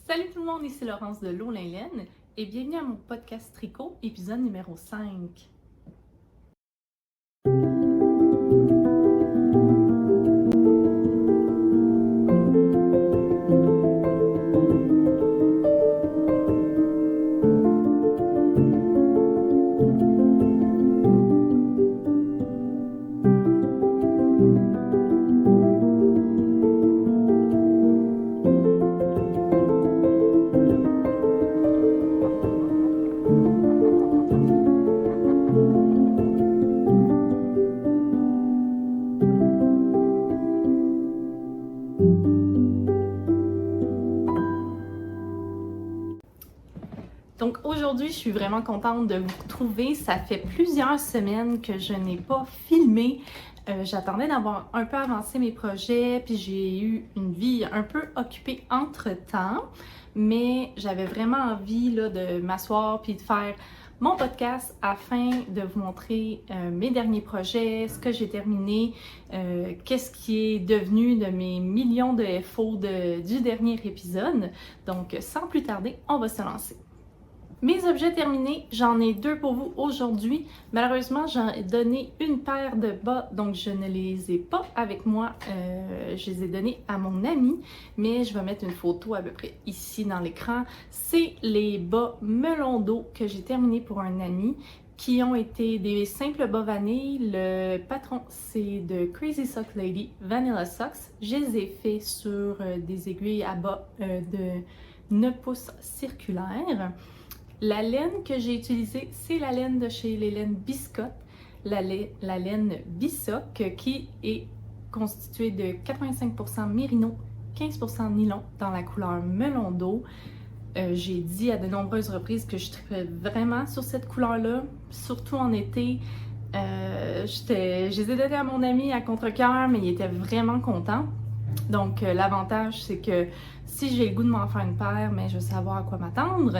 Salut tout le monde, ici Laurence de L'Eau-Laine et bienvenue à mon podcast Tricot, épisode numéro 5. Donc aujourd'hui, je suis vraiment contente de vous retrouver. Ça fait plusieurs semaines que je n'ai pas filmé. J'attendais d'avoir un peu avancé mes projets, puis j'ai eu une vie un peu occupée entre-temps. Mais j'avais vraiment envie là, de m'asseoir puis de faire mon podcast afin de vous montrer mes derniers projets, ce que j'ai terminé, qu'est-ce qui est devenu de mes millions de FO du dernier épisode. Donc sans plus tarder, on va se lancer. Mes objets terminés, j'en ai 2 pour vous aujourd'hui. Malheureusement, j'en ai donné une paire de bas, donc je ne les ai pas avec moi. Je les ai donnés à mon ami, mais je vais mettre une photo à peu près ici dans l'écran. C'est les bas melon d'eau que j'ai terminés pour un ami, qui ont été des simples bas vanille. Le patron, c'est de Crazy Sock Lady Vanilla Socks. Je les ai faits sur des aiguilles à bas de 9 pouces circulaires. La laine que j'ai utilisée, c'est la laine de chez les laines Biscotte, la laine Bissoc, qui est constituée de 85% mérino, 15% nylon dans la couleur melon d'eau. J'ai dit à de nombreuses reprises que je triperais vraiment sur cette couleur-là, surtout en été. Je les ai donnés à mon ami à contre-cœur, mais il était vraiment content. Donc, l'avantage, c'est que si j'ai le goût de m'en faire une paire, mais je vais savoir à quoi m'attendre.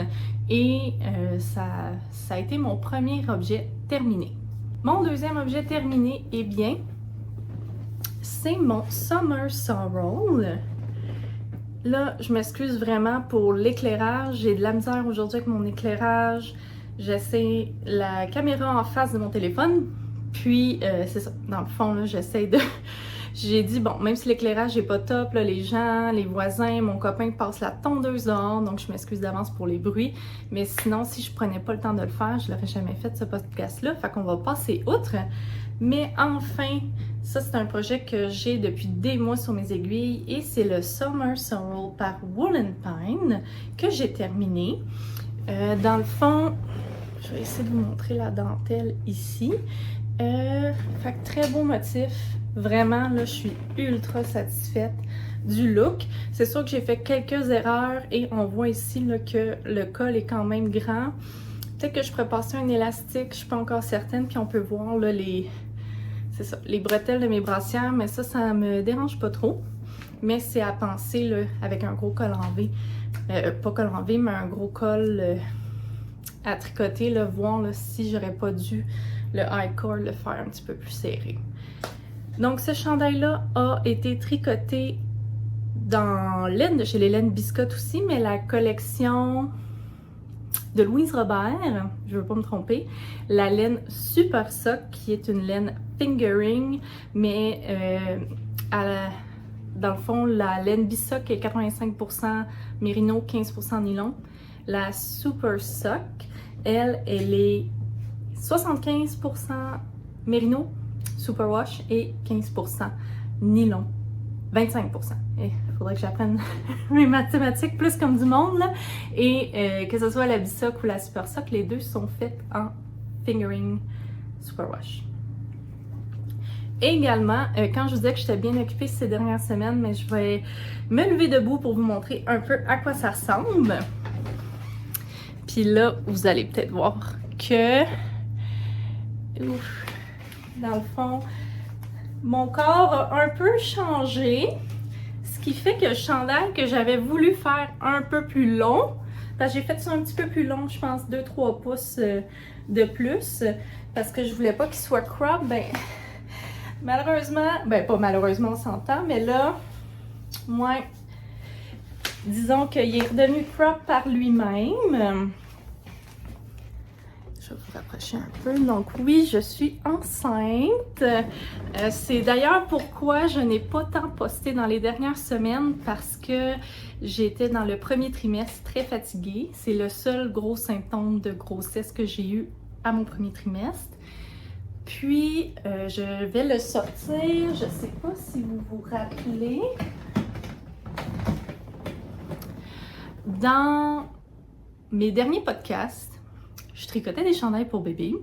Et ça a été mon premier objet terminé. Mon deuxième objet terminé, eh bien, c'est mon Summer Sorrel. Là, je m'excuse vraiment pour l'éclairage. J'ai de la misère aujourd'hui avec mon éclairage. J'essaie la caméra en face de mon téléphone. Puis, c'est ça, dans le fond, là, j'essaie de... J'ai dit, bon, même si l'éclairage n'est pas top, là, les gens, les voisins, mon copain passe la tondeuse dehors, donc je m'excuse d'avance pour les bruits. Mais sinon, si je prenais pas le temps de le faire, je l'aurais jamais fait, ce podcast-là. Fait qu'on va passer outre. Mais enfin, ça, c'est un projet que j'ai depuis des mois sur mes aiguilles et c'est le Summer Sorrel par Wool & Pine que j'ai terminé. Dans le fond, je vais essayer de vous montrer la dentelle ici. Fait que très beau motif. Vraiment, là, je suis ultra satisfaite du look. C'est sûr que j'ai fait quelques erreurs et on voit ici là, que le col est quand même grand. Peut-être que je pourrais passer un élastique, je suis pas encore certaine. Puis on peut voir là, c'est ça, les bretelles de mes brassières, mais ça me dérange pas trop. Mais c'est à penser là, avec un gros col en V. Pas col en V, mais un gros col à tricoter, là, voir là, si j'aurais pas dû le high core le faire un petit peu plus serré. Donc ce chandail-là a été tricoté dans laine de chez les laines Biscotte aussi, mais la collection de Louise Robert, je ne veux pas me tromper, la laine Super Sock qui est une laine fingering, mais dans le fond, la laine Bissoc est 85% mérino, 15% nylon. La Super Sock, elle est 75% mérino, superwash et 15% nylon. 25%. Il faudrait que j'apprenne mes mathématiques plus comme du monde, là. Et que ce soit la Bissoc ou la Super Sock, les deux sont faites en fingering superwash. Également, quand je vous disais que j'étais bien occupée ces dernières semaines, mais je vais me lever debout pour vous montrer un peu à quoi ça ressemble. Puis là, vous allez peut-être voir que... Ouf, dans le fond, mon corps a un peu changé, ce qui fait que le chandail que j'avais voulu faire un peu plus long, parce que j'ai fait ça un petit peu plus long, je pense 2-3 pouces de plus, parce que je voulais pas qu'il soit crop, ben malheureusement, ben pas malheureusement on s'entend, mais là, moi, disons qu'il est redevenu propre par lui-même. Je vais vous rapprocher un peu. Donc oui, je suis enceinte. C'est d'ailleurs pourquoi je n'ai pas tant posté dans les dernières semaines parce que j'étais dans le premier trimestre très fatiguée. C'est le seul gros symptôme de grossesse que j'ai eu à mon premier trimestre. Puis, je vais le sortir. Je ne sais pas si vous vous rappelez. Dans mes derniers podcasts, je tricotais des chandails pour bébé.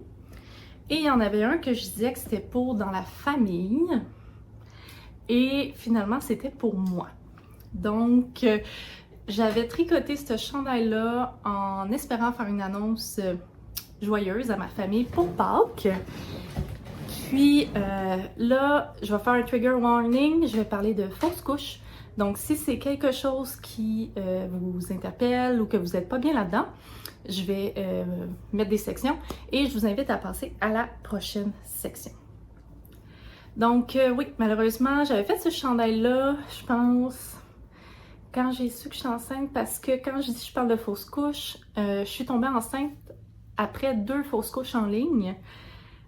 Et il y en avait un que je disais que c'était pour dans la famille. Et finalement, c'était pour moi. Donc, j'avais tricoté ce chandail-là en espérant faire une annonce joyeuse à ma famille pour Pâques. Puis là, je vais faire un trigger warning. Je vais parler de fausses couches. Donc, si c'est quelque chose qui vous interpelle ou que vous n'êtes pas bien là-dedans, je vais mettre des sections et je vous invite à passer à la prochaine section. Donc, oui, malheureusement, j'avais fait ce chandail-là, je pense, quand j'ai su que je suis enceinte, parce que quand je parle de fausses couches, je suis tombée enceinte après 2 fausses couches en ligne.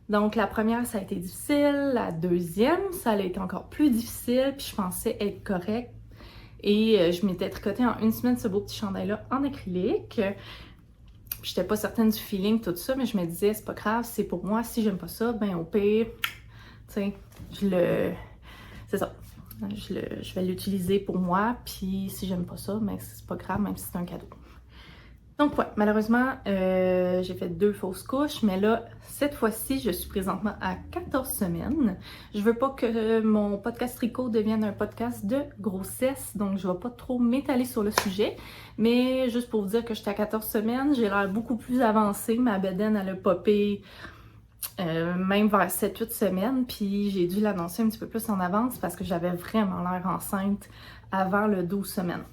Donc, la première, ça a été difficile. La deuxième, ça a été encore plus difficile. Puis, je pensais être correcte. Et je m'étais tricotée en 1 semaine ce beau petit chandail-là en acrylique. Puis, j'étais pas certaine du feeling, tout ça. Mais je me disais, c'est pas grave, c'est pour moi. Si j'aime pas ça, ben au pire, tu sais, c'est ça. Je vais l'utiliser pour moi. Puis, si j'aime pas ça, ben c'est pas grave, même si c'est un cadeau. Donc, ouais, malheureusement, j'ai fait 2 fausses couches, mais là, cette fois-ci, je suis présentement à 14 semaines. Je veux pas que mon podcast tricot devienne un podcast de grossesse, donc je vais pas trop m'étaler sur le sujet, mais juste pour vous dire que j'étais à 14 semaines, j'ai l'air beaucoup plus avancée. Ma bedaine, elle a popé même vers 7-8 semaines, puis j'ai dû l'annoncer un petit peu plus en avance parce que j'avais vraiment l'air enceinte avant le 12 semaines.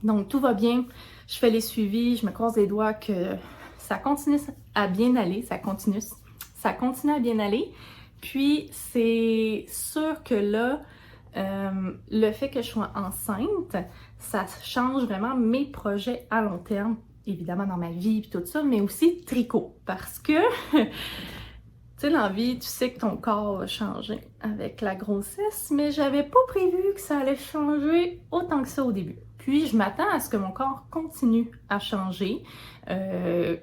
Donc, tout va bien. Je fais les suivis, je me croise les doigts que ça continue à bien aller, ça continue à bien aller. Puis, c'est sûr que là, le fait que je sois enceinte, ça change vraiment mes projets à long terme, évidemment dans ma vie et tout ça, mais aussi tricot. Parce que, tu sais, dans la vie, tu sais que ton corps va changer avec la grossesse, mais j'avais pas prévu que ça allait changer autant que ça au début. Puis, je m'attends à ce que mon corps continue à changer, que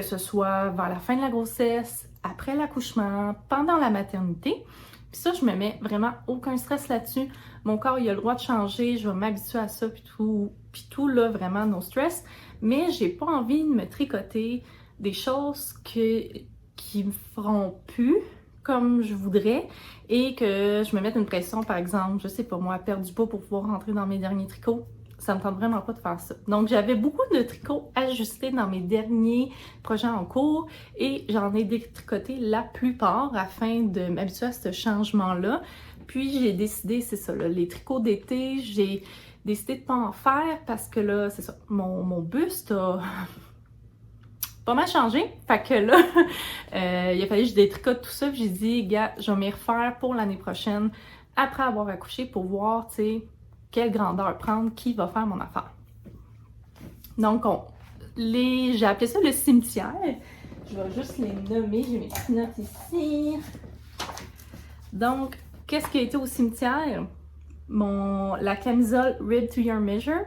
ce soit vers la fin de la grossesse, après l'accouchement, pendant la maternité. Puis ça, je me mets vraiment aucun stress là-dessus. Mon corps, il a le droit de changer, je vais m'habituer à ça, puis tout là, vraiment, no stress. Mais j'ai pas envie de me tricoter des choses qui me feront plus comme je voudrais et que je me mette une pression, par exemple, je sais pas moi, perdre du poids pour pouvoir rentrer dans mes derniers tricots. Ça me tente vraiment pas de faire ça. Donc, j'avais beaucoup de tricots ajustés dans mes derniers projets en cours et j'en ai détricoté la plupart afin de m'habituer à ce changement-là. Puis, j'ai décidé, c'est ça, là, les tricots d'été, j'ai décidé de pas en faire parce que là, c'est ça, mon buste a pas mal changé. Fait que là, il a fallu que je détricote tout ça. Puis j'ai dit, gars, je vais m'y refaire pour l'année prochaine, après avoir accouché, pour voir, tu sais, quelle grandeur prendre, qui va faire mon affaire. Donc, j'ai appelé ça le cimetière. Je vais juste les nommer. J'ai mes petites notes ici. Donc, qu'est-ce qui a été au cimetière? La camisole Rib to Your Measure,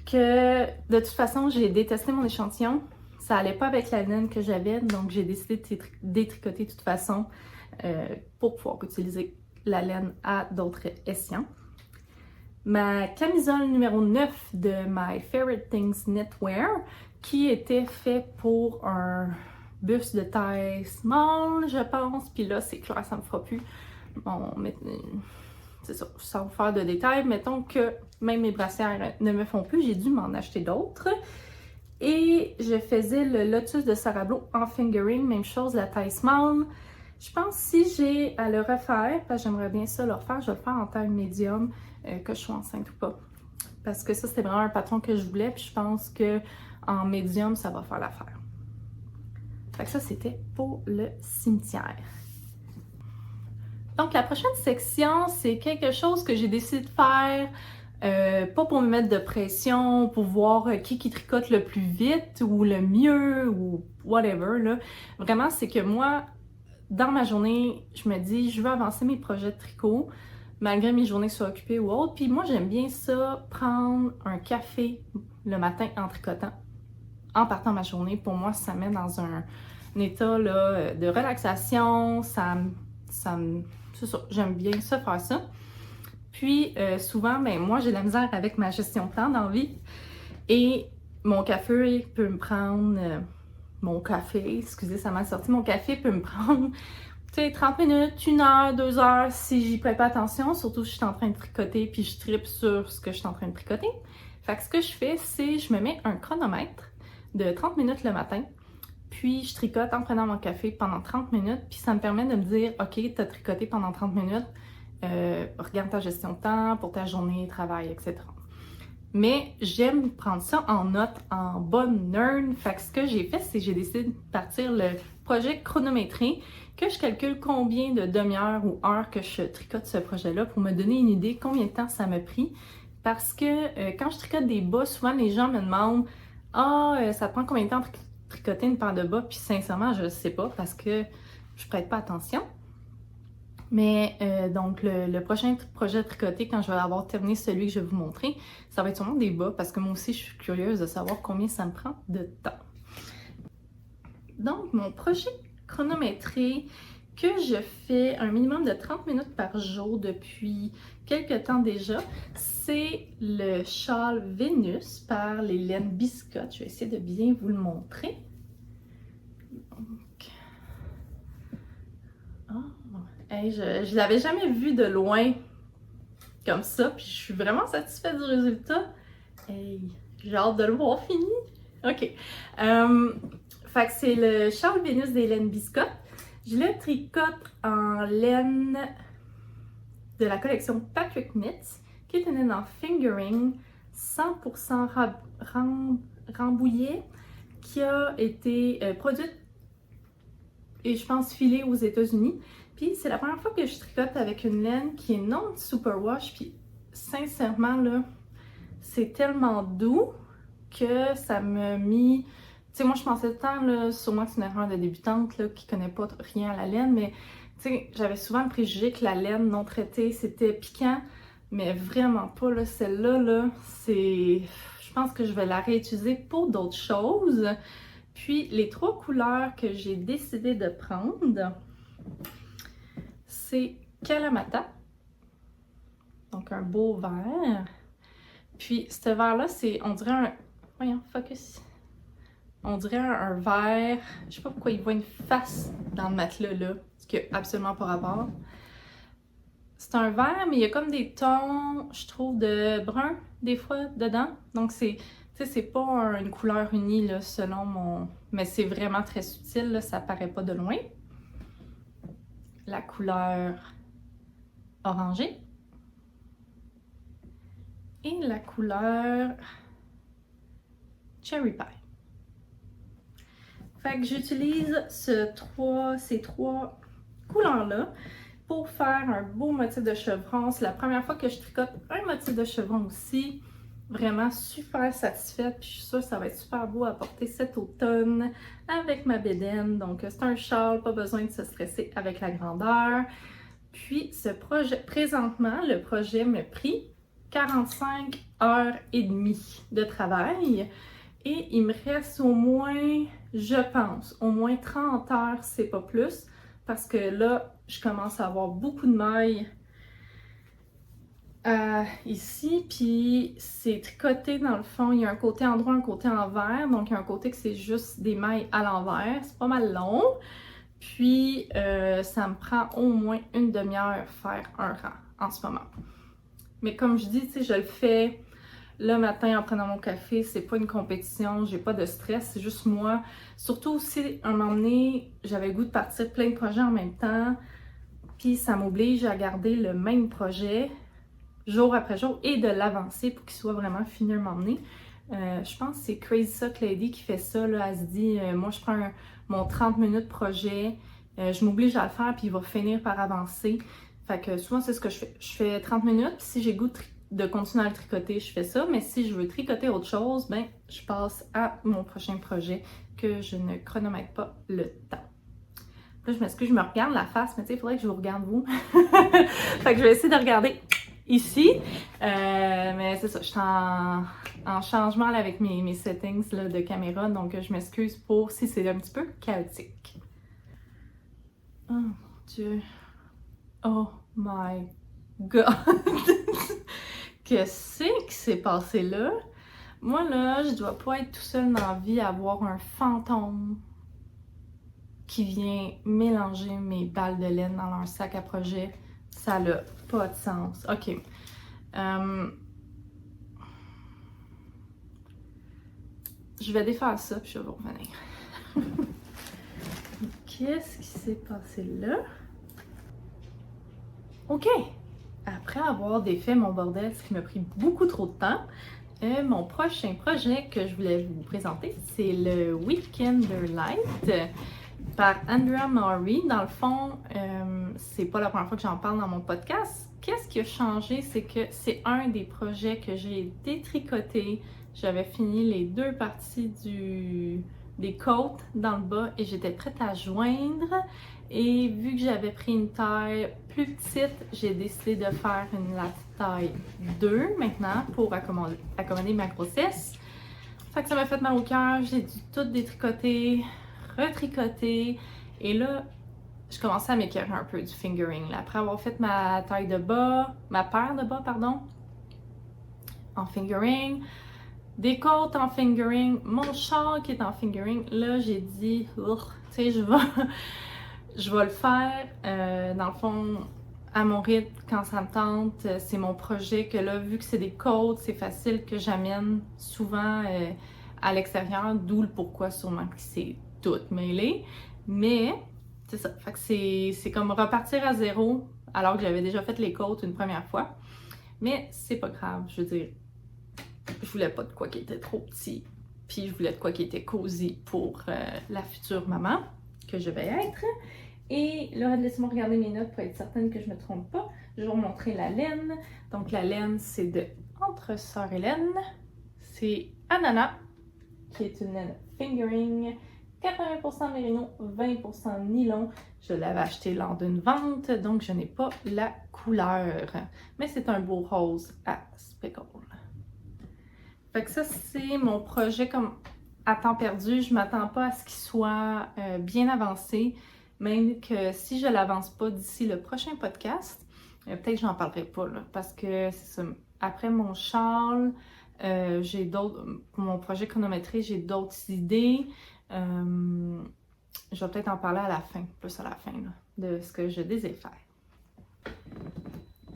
que de toute façon, j'ai détesté mon échantillon. Ça allait pas avec la laine que j'avais, donc j'ai décidé de détricoter de toute façon pour pouvoir utiliser la laine à d'autres escients. Ma camisole numéro 9 de My Favorite Things Knitwear, qui était fait pour un buste de taille small, je pense. Puis là, c'est clair, ça me fera plus. Bon, c'est ça, sans faire de détails. Mettons que même mes brassières ne me font plus, j'ai dû m'en acheter d'autres. Et je faisais le Lotus de Sarah Blow en fingering, même chose, la taille small. Je pense que si j'ai à le refaire, parce que j'aimerais bien ça le refaire, je vais le faire en taille médium, que je sois enceinte ou pas. Parce que ça, c'était vraiment un patron que je voulais, puis je pense qu'en médium, ça va faire l'affaire. Fait que ça, c'était pour le cimetière. Donc, la prochaine section, c'est quelque chose que j'ai décidé de faire Pas pour me mettre de pression, pour voir qui tricote le plus vite ou le mieux ou whatever, là. Vraiment, c'est que moi, dans ma journée, je me dis, je veux avancer mes projets de tricot, malgré mes journées soient occupées ou autres. Puis moi, j'aime bien ça, prendre un café le matin en tricotant, en partant ma journée. Pour moi, ça met dans un état là, de relaxation, c'est ça, j'aime bien ça, faire ça. Puis souvent, ben moi, j'ai de la misère avec ma gestion de temps dans la vie. Et mon café peut me prendre... mon café peut me prendre, tu sais, 30 minutes, 1 heure, 2 heures si j'y prête pas attention, surtout si je suis en train de tricoter puis je tripe sur ce que je suis en train de tricoter. Fait que ce que je fais, c'est je me mets un chronomètre de 30 minutes le matin, puis je tricote en prenant mon café pendant 30 minutes, puis ça me permet de me dire, OK, t'as tricoté pendant 30 minutes, regarde ta gestion de temps pour ta journée, travail, etc. Mais j'aime prendre ça en note, en bonne nerd. Fait que ce que j'ai fait, c'est que j'ai décidé de partir le projet chronométré, que je calcule combien de demi-heures ou heures que je tricote ce projet-là pour me donner une idée combien de temps ça m'a pris. Parce que quand je tricote des bas, souvent les gens me demandent « Ah, ça te prend combien de temps de tricoter une paire de bas? » Puis sincèrement, je ne sais pas parce que je prête pas attention. Mais donc le prochain projet tricoté, quand je vais avoir terminé celui que je vais vous montrer, ça va être sûrement des bas parce que moi aussi je suis curieuse de savoir combien ça me prend de temps. Donc mon projet chronométré que je fais un minimum de 30 minutes par jour depuis quelques temps déjà, c'est le châle Vénus par les laines Biscotte. Je vais essayer de bien vous le montrer. Donc... Oh. Hey, je l'avais jamais vu de loin comme ça, puis je suis vraiment satisfaite du résultat. Hey, j'ai hâte de le voir fini. OK. Fait que c'est le châle Vénus des laines Biscotte. Je le tricote en laine de la collection Patrick Knits, qui est une laine en fingering 100% rambouillet, qui a été produite et je pense filée aux États-Unis. Puis c'est la première fois que je tricote avec une laine qui est non superwash, puis sincèrement là, c'est tellement doux que ça m'a mis... Tu sais, moi je pensais tout le temps, là, sûrement que c'est une erreur de débutante là, qui connaît pas rien à la laine, mais tu sais, j'avais souvent le préjugé que la laine non traitée c'était piquant, mais vraiment pas là, celle-là, là, c'est... Je pense que je vais la réutiliser pour d'autres choses. Puis les 3 couleurs que j'ai décidé de prendre, c'est Kalamata, donc un beau vert. Puis ce vert-là, c'est, on dirait un... Voyons, focus. On dirait un vert... Je sais pas pourquoi il voit une face dans le matelas là, ce qui n'a absolument pas rapport. C'est un vert, mais il y a comme des tons, je trouve, de brun, des fois, dedans. Donc c'est... Tu sais, c'est pas une couleur unie, là, selon mon... Mais c'est vraiment très subtil, là, ça paraît pas de loin. La couleur orangée. Et la couleur Cherry Pie. Fait que j'utilise ces trois couleurs-là pour faire un beau motif de chevron. C'est la première fois que je tricote un motif de chevron aussi. Vraiment super satisfaite, puis je suis sûre que ça va être super beau à porter cet automne avec ma bédaine. Donc c'est un châle, pas besoin de se stresser avec la grandeur. Puis ce projet, présentement, le projet m'a pris 45 heures et demie de travail et il me reste au moins, je pense, au moins 30 heures, c'est pas plus, parce que là, je commence à avoir beaucoup de mailles ici, puis c'est tricoté dans le fond, il y a un côté endroit, un côté envers, donc il y a un côté que c'est juste des mailles à l'envers, c'est pas mal long, puis ça me prend au moins une demi-heure faire un rang en ce moment. Mais comme je dis, tu sais, je le fais le matin en prenant mon café, c'est pas une compétition, j'ai pas de stress, c'est juste moi. Surtout aussi, un moment donné, j'avais le goût de partir plein de projets en même temps, puis ça m'oblige à garder le même projet jour après jour et de l'avancer pour qu'il soit vraiment fini à m'emmener. Je pense que c'est Crazy Sock Lady qui fait ça, là. Elle se dit, moi je prends mon 30 minutes projet, je m'oblige à le faire puis il va finir par avancer. Fait que souvent c'est ce que je fais. Je fais 30 minutes, puis si j'ai goût de de continuer à le tricoter, je fais ça. Mais si je veux tricoter autre chose, ben je passe à mon prochain projet que je ne chronomètre pas le temps. Là, je m'excuse, je me regarde la face, mais tu sais, il faudrait que je vous regarde vous. Fait que je vais essayer de regarder ici. Mais c'est ça, je suis en changement là, avec mes settings là, de caméra, donc je m'excuse pour si c'est un petit peu chaotique. Oh mon Dieu. Oh my God. Qu'est-ce qui s'est passé là? Moi là, je dois pas être tout seul dans la vie à avoir un fantôme qui vient mélanger mes balles de laine dans leur sac à projet. Ça n'a pas de sens. OK. Je vais défaire ça, puis je vais vous revenir. Qu'est-ce qui s'est passé là? OK. Après avoir défait mon bordel, ce qui m'a pris beaucoup trop de temps, mon prochain projet que je voulais vous présenter, c'est le Weekender Light par Andrea Maury. Dans le fond, c'est pas la première fois que j'en parle dans mon podcast. Qu'est-ce qui a changé? C'est que c'est un des projets que j'ai détricoté. J'avais fini les 2 parties des côtes dans le bas et j'étais prête à joindre. Et vu que j'avais pris une taille plus petite, j'ai décidé de faire la taille 2 maintenant pour accommoder ma grossesse. Fait que ça m'a fait mal au cœur, j'ai dû tout détricoter, retricoter. Et là, je commençais à m'écœurer un peu du fingering. Là. Après avoir fait ma paire de bas, pardon, en fingering, des côtes en fingering, mon char qui est en fingering, là j'ai dit, tu sais, je vais le faire, dans le fond, à mon rythme, quand ça me tente. C'est mon projet que là, vu que c'est des côtes, c'est facile que j'amène souvent à l'extérieur, d'où le pourquoi sûrement que c'est tout mêlé. Mais, c'est ça, fait que c'est comme repartir à zéro, alors que j'avais déjà fait les côtes une première fois. Mais c'est pas grave, je veux dire, je voulais pas de quoi qui était trop petit, puis je voulais de quoi qui était cosy pour la future maman que je vais être. Et là, laissez-moi regarder mes notes pour être certaine que je ne me trompe pas. Je vais vous montrer la laine. Donc la laine, c'est de Entre Sœurs Hélène. C'est Ananas, qui est une laine fingering, 80% mérino, 20% nylon. Je l'avais acheté lors d'une vente, donc je n'ai pas la couleur. Mais c'est un beau rose à speckle. Fait que ça, c'est mon projet comme à temps perdu. Je m'attends pas à ce qu'il soit bien avancé. Même que si je l'avance pas d'ici le prochain podcast, peut-être que j'en parlerai pas là, parce que c'est ça. Après mon châle, j'ai d'autres. Pour mon projet chronométré, j'ai d'autres idées. Je vais peut-être en parler à la fin, plus à la fin là, de ce que je désire faire.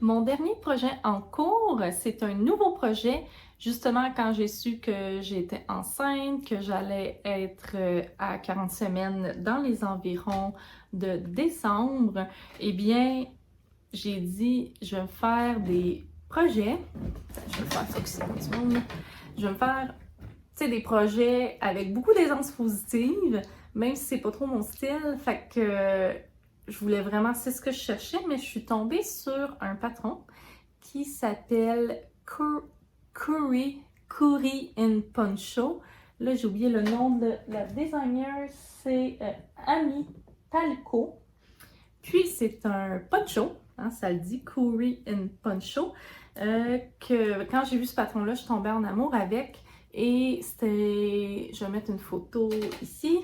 Mon dernier projet en cours, c'est un nouveau projet. Justement, quand j'ai su que j'étais enceinte, que j'allais être à 40 semaines dans les environs de décembre, eh bien, j'ai dit, je vais me faire des projets. Je vais me faire focuser comme du monde. Je vais me faire, tu sais, des projets avec beaucoup d'aisance positive, même si c'est pas trop mon style. Fait que je voulais vraiment, c'est ce que je cherchais, mais je suis tombée sur un patron qui s'appelle Curry in Poncho. Là, j'ai oublié le nom de la designer, c'est Ami Talco. Puis, c'est un poncho, hein, ça le dit, Curry in Poncho, que quand j'ai vu ce patron-là, je suis tombée en amour avec. Et c'était, je vais mettre une photo ici.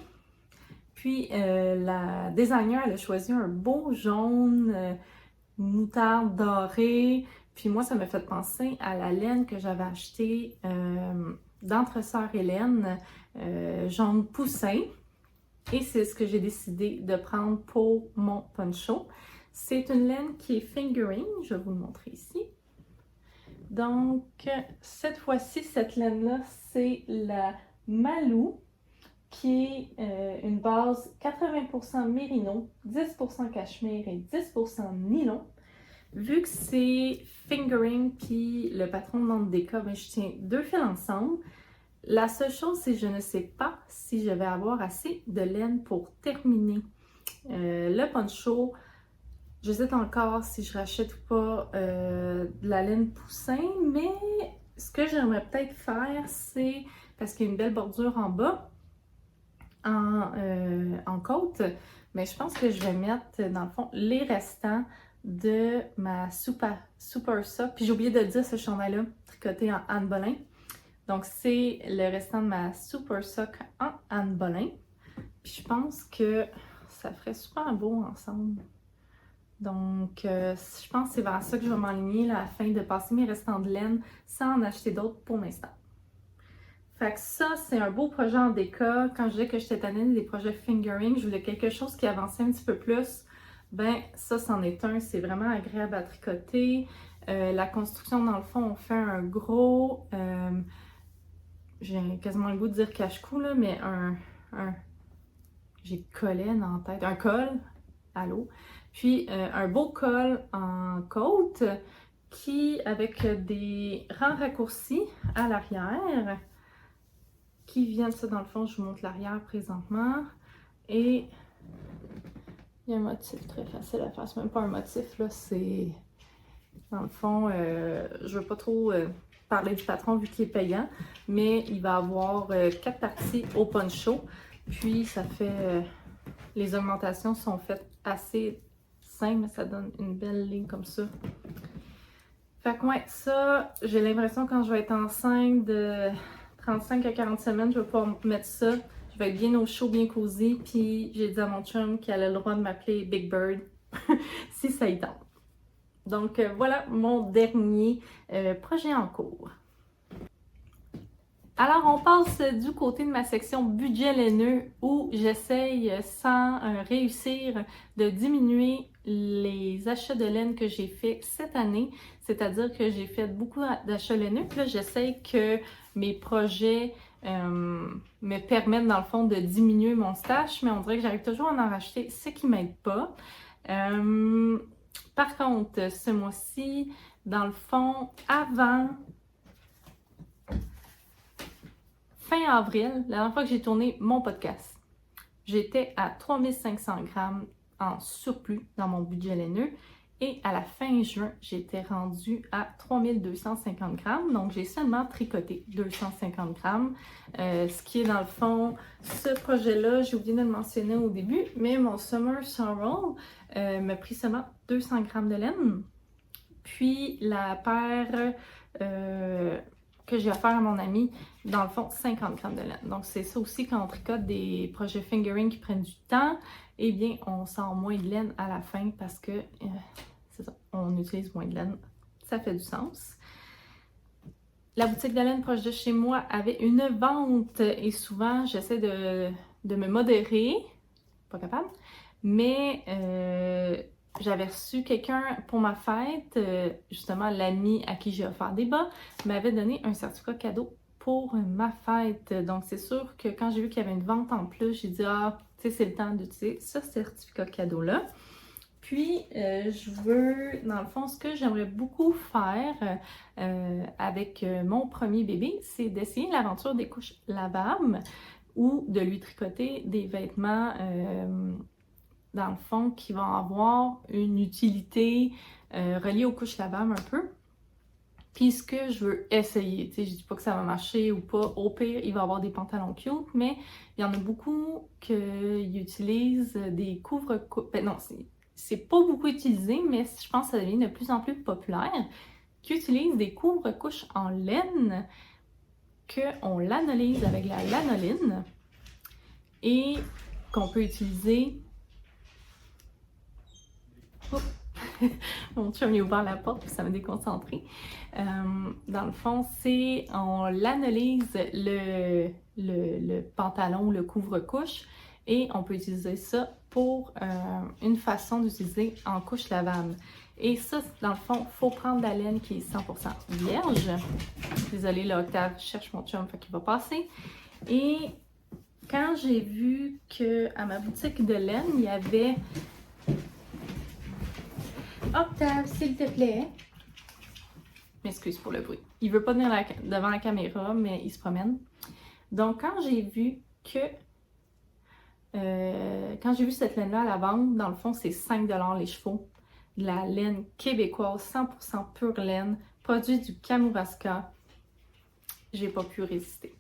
Puis, la designer, elle a choisi un beau jaune moutarde doré. Puis moi, ça m'a fait penser à la laine que j'avais achetée d'Entre Sœurs Hélène, jaune poussin. Et c'est ce que j'ai décidé de prendre pour mon poncho. C'est une laine qui est fingering, je vais vous le montrer ici. Donc, cette fois-ci, cette laine-là, c'est la Malou, qui est une base 80% mérino, 10% cachemire et 10% nylon. Vu que c'est fingering puis le patron demande des cas, ben je tiens 2 fils ensemble. La seule chose, c'est que je ne sais pas si je vais avoir assez de laine pour terminer le poncho. J'hésite encore si je rachète ou pas de la laine poussin, mais ce que j'aimerais peut-être faire, c'est, parce qu'il y a une belle bordure en bas, en côte, mais je pense que je vais mettre, dans le fond, les restants de ma Super Sock. Puis j'ai oublié de dire ce chandail-là, tricoté en Anne Boleyn. Donc c'est le restant de ma Super Sock en Anne Boleyn. Puis je pense que ça ferait super beau ensemble. Donc je pense que c'est vers ça que je vais m'aligner là, afin de passer mes restants de laine sans en acheter d'autres pour l'instant. Fait que ça, c'est un beau projet en déca. Quand je disais que j'étais tannée des projets fingering, je voulais quelque chose qui avançait un petit peu plus. Ben, ça, c'en est un. C'est vraiment agréable à tricoter. La construction, dans le fond, on fait un gros... j'ai quasiment le goût de dire cache-cou, là, mais j'ai collé en tête. Un col à l'eau. Puis, un beau col en côte qui, avec des rangs raccourcis à l'arrière, qui viennent, ça dans le fond, je vous montre l'arrière présentement. Et il y a un motif très facile à faire. C'est même pas un motif, là, c'est... Dans le fond, je veux pas trop parler du patron vu qu'il est payant, mais il va avoir 4 parties au poncho. Puis ça fait... les augmentations sont faites assez simples, mais ça donne une belle ligne comme ça. Fait que ouais, ça, j'ai l'impression quand je vais être enceinte de 35 à 40 semaines, je vais pouvoir mettre ça. Je vais être bien au chaud, bien cosy. Puis j'ai dit à mon chum qu'il a le droit de m'appeler Big Bird si ça y tente. Donc voilà mon dernier projet en cours. Alors on passe du côté de ma section budget laineux où j'essaye sans réussir de diminuer les achats de laine que j'ai fait cette année. C'est-à-dire que j'ai fait beaucoup d'achats laineux. Puis là j'essaye que mes projets me permettent dans le fond de diminuer mon stash, mais on dirait que j'arrive toujours à en racheter, ce qui m'aide pas. Par contre, ce mois-ci, dans le fond, avant fin avril, la dernière fois que j'ai tourné mon podcast, j'étais à 3500 grammes en surplus dans mon budget laineux. Et à la fin juin, j'étais rendue à 3250 grammes. Donc, j'ai seulement tricoté 250 grammes. Ce qui est dans le fond, ce projet-là, j'ai oublié de le mentionner au début, mais mon Summer Sorrel m'a pris seulement 200 grammes de laine. Puis, la paire que j'ai offert à mon ami, dans le fond, 50 grammes de laine. Donc, c'est ça aussi quand on tricote des projets fingering qui prennent du temps, eh bien, on sort moins de laine à la fin parce que, c'est ça, on utilise moins de laine. Ça fait du sens. La boutique de laine proche de chez moi avait une vente et souvent, j'essaie de me modérer, pas capable, mais j'avais reçu quelqu'un pour ma fête, justement l'ami à qui j'ai offert des bas, m'avait donné un certificat cadeau pour ma fête. Donc c'est sûr que quand j'ai vu qu'il y avait une vente en plus, j'ai dit ah, tu sais, c'est le temps d'utiliser ce certificat cadeau-là. Puis je veux, dans le fond, ce que j'aimerais beaucoup faire avec mon premier bébé, c'est d'essayer l'aventure des couches lavables ou de lui tricoter des vêtements dans le fond, qui vont avoir une utilité reliée aux couches lavables un peu. Puis ce que je veux essayer, tu sais, je dis pas que ça va marcher ou pas, au pire, il va avoir des pantalons cute, mais il y en a beaucoup qui utilisent des couvre-couches, ben non, c'est pas beaucoup utilisé, mais je pense que ça devient de plus en plus populaire, qui utilisent des couvre-couches en laine, qu'on lanolise avec la lanoline, et qu'on peut utiliser... Mon chum il a ouvert la porte puis ça m'a déconcentré. Dans le fond, c'est on lanolise le pantalon, le couvre-couche et on peut utiliser ça pour une façon d'utiliser en couche lavable. Et ça, dans le fond, il faut prendre de la laine qui est 100% vierge. Désolée, là, Octave cherche mon chum, fait qu'il va passer. Et quand j'ai vu qu'à ma boutique de laine, il y avait... Octave, s'il te plaît. M'excuse pour le bruit. Il veut pas venir devant la caméra, mais il se promène. Donc, quand j'ai vu que... quand j'ai vu cette laine-là à la vente, dans le fond, c'est 5$ les chevaux. de la laine québécoise, 100% pure laine, produit du Kamouraska. J'ai pas pu résister.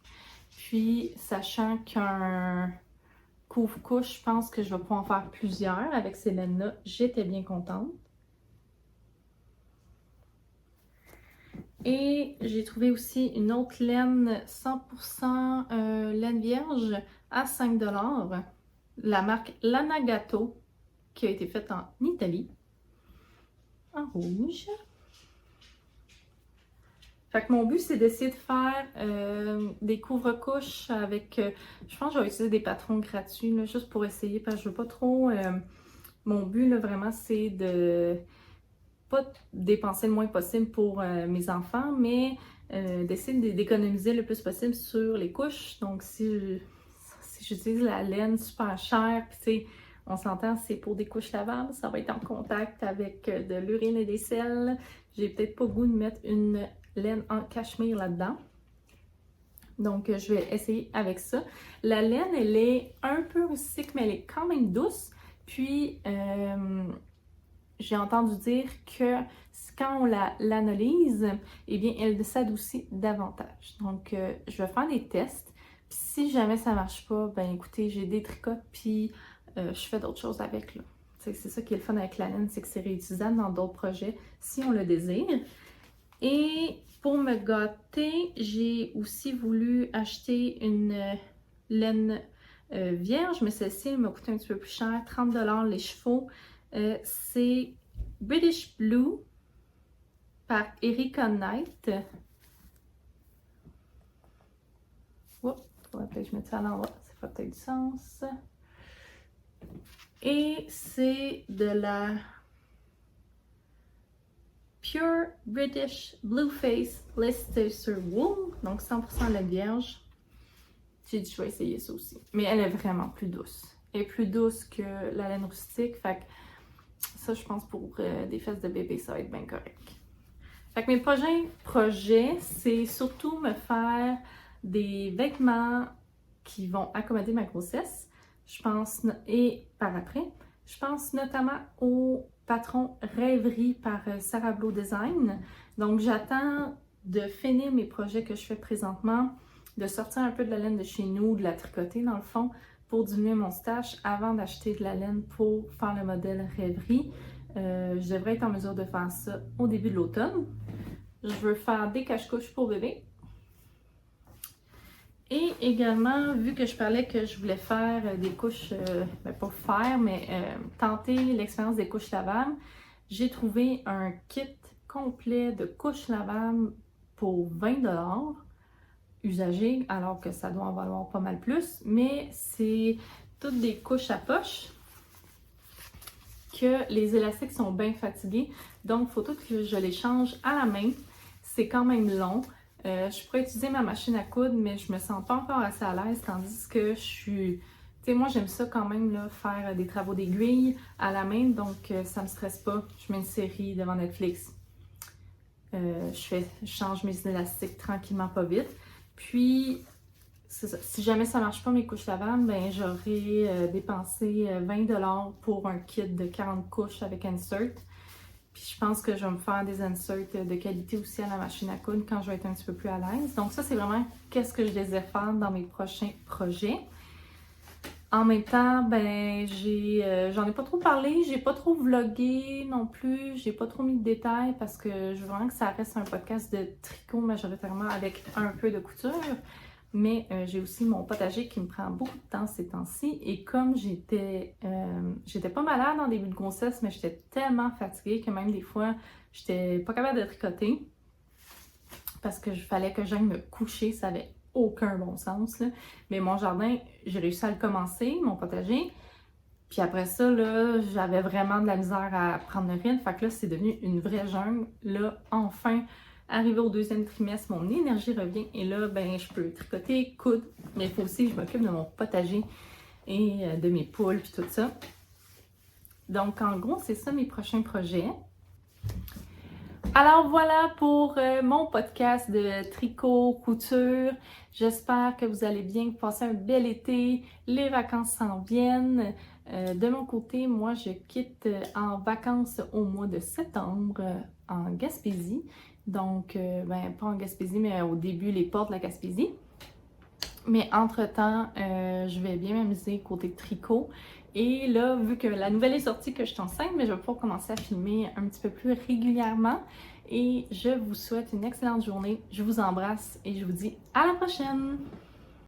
Puis, sachant qu'un couvre-couche, je pense que je vais pouvoir en faire plusieurs avec ces laines-là, j'étais bien contente. Et j'ai trouvé aussi une autre laine 100% laine vierge à 5 $, la marque Lanagato, qui a été faite en Italie, en rouge. Fait que mon but, c'est d'essayer de faire des couvre-couches avec, je pense que je vais utiliser des patrons gratuits, là, juste pour essayer, parce que je veux pas trop, mon but, là, vraiment, c'est de pas dépenser le moins possible pour mes enfants, mais d'essayer d'économiser le plus possible sur les couches. Donc, si j'utilise la laine super chère, puis tu sais, on s'entend, c'est pour des couches lavables, ça va être en contact avec de l'urine et des selles. J'ai peut-être pas le goût de mettre une laine en cachemire là-dedans. Donc, je vais essayer avec ça. La laine, elle est un peu rustique, mais elle est quand même douce. Puis, j'ai entendu dire que quand on l'analyse, eh bien, elle s'adoucit davantage. Donc, je vais faire des tests. Puis si jamais ça marche pas, ben écoutez, j'ai des tricots, puis je fais d'autres choses avec, là. C'est ça qui est le fun avec la laine, c'est que c'est réutilisable dans d'autres projets si on le désire. Et pour me gâter, j'ai aussi voulu acheter une laine vierge, mais celle-ci, elle m'a coûté un petit peu plus cher, 30 $ les chevaux. C'est British Blue par Erica Knight. Oups, faudrait peut-être que je mette ça à l'endroit, ça fait peut-être du sens. Et c'est de la Pure British Blueface Leicester Wool, donc 100% laine vierge. J'ai dit je vais essayer ça aussi. Mais elle est vraiment plus douce. Elle est plus douce que la laine rustique, fait que ça, je pense pour des fesses de bébé, ça va être bien correct. Fait que mes prochains projets, c'est surtout me faire des vêtements qui vont accommoder ma grossesse. Je pense, et par après, je pense notamment au patron Rêverie par Sarah Blow Design. Donc, j'attends de finir mes projets que je fais présentement, de sortir un peu de la laine de chez nous, de la tricoter dans le fond, pour diminuer mon stash avant d'acheter de la laine pour faire le modèle Rêverie. Je devrais être en mesure de faire ça au début de l'automne. Je veux faire des cache-couches pour bébé. Et également, vu que je parlais que je voulais faire des couches, pas faire, mais tenter l'expérience des couches lavables, j'ai trouvé un kit complet de couches lavables pour 20 $ usagées, alors que ça doit en valoir pas mal plus. Mais c'est toutes des couches à poche, que les élastiques sont bien fatigués. Donc, il faut tout que je les change à la main. C'est quand même long. Je pourrais utiliser ma machine à coudre, mais je me sens pas encore assez à l'aise, tandis que je suis... Tu sais, moi, j'aime ça quand même, là, faire des travaux d'aiguille à la main, donc ça me stresse pas. Je mets une série devant Netflix. Je change mes élastiques tranquillement, pas vite. Puis, c'est ça. Si jamais ça marche pas, mes couches lavables, ben j'aurais dépensé 20 $ pour un kit de 40 couches avec insert. Puis je pense que je vais me faire des inserts de qualité aussi à la machine à coudre quand je vais être un petit peu plus à l'aise. Donc ça, c'est vraiment qu'est-ce que je désire faire dans mes prochains projets. En même temps, ben j'en ai pas trop parlé, j'ai pas trop vlogué non plus, j'ai pas trop mis de détails parce que je veux vraiment que ça reste un podcast de tricot majoritairement avec un peu de couture. Mais j'ai aussi mon potager qui me prend beaucoup de temps ces temps-ci. Et comme j'étais pas malade en début de grossesse, mais j'étais tellement fatiguée que même des fois, j'étais pas capable de tricoter. Parce que fallait que j'aille me coucher, ça avait aucun bon sens, là. Mais mon jardin, j'ai réussi à le commencer, mon potager. Puis après ça, là, j'avais vraiment de la misère à prendre le rythme. Fait que là, c'est devenu une vraie jungle. Là, enfin... Arrivé au deuxième trimestre, mon énergie revient et là, ben, je peux tricoter, coudre, mais il faut aussi que je m'occupe de mon potager et de mes poules puis tout ça. Donc, en gros, c'est ça mes prochains projets. Alors voilà pour mon podcast de tricot, couture. J'espère que vous allez bien, passer un bel été. Les vacances s'en viennent. De mon côté, moi, je quitte en vacances au mois de septembre en Gaspésie. Donc, pas en Gaspésie, mais au début, les portes de la Gaspésie. Mais entre-temps, je vais bien m'amuser côté tricot. Et là, vu que la nouvelle est sortie, que je suis enceinte, mais je vais pouvoir commencer à filmer un petit peu plus régulièrement. Et je vous souhaite une excellente journée. Je vous embrasse et je vous dis à la prochaine!